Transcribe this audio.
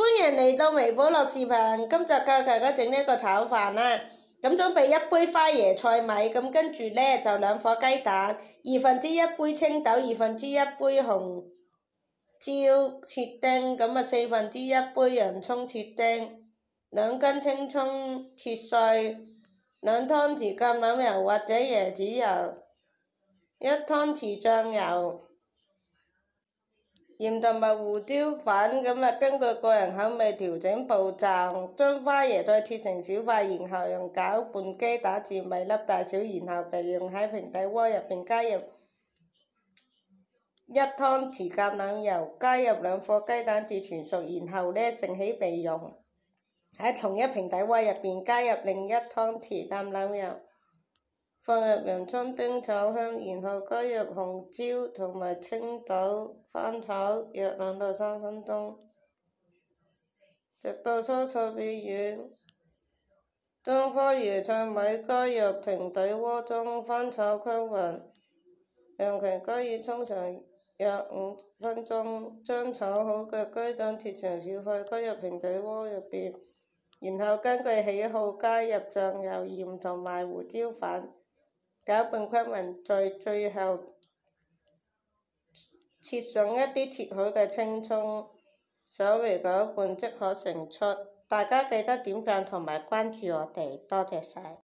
歡迎嚟到微寶樂視頻，今集教大家整呢個炒飯啦。咁準備一杯花椰菜米，咁跟住呢就2顆雞蛋，1/2杯青豆，1/2杯紅椒切丁，咁啊1/4杯洋葱切丁，2根青葱切碎，2湯匙橄欖油或者椰子油，1湯匙醬油。鹽同埋胡椒粉，咁啊根據個人口味調整步驟，將花椰菜切成小塊，然後用攪拌機打至米粒大小，然後備用喺平底鍋入邊，加入1湯匙橄欖油，加入2顆雞蛋至全熟，然後盛起備用。喺同一平底鍋入邊加入另1湯匙橄欖油，放入洋葱丁炒香，然後加入紅椒同埋青豆翻炒約2到3分鐘，直到蔬菜變軟。將花椰菜米加入平底鍋中翻炒均勻，讓其加熱沖上約5分鐘。將炒好嘅雞蛋切成小塊，加入平底鍋入邊，然後根據喜好加入醬油、鹽同埋胡椒粉。攪拌均勻，在最後切上一啲切好嘅青葱，稍微攪拌即可盛出。大家記得點讚同埋關注我哋，多謝晒。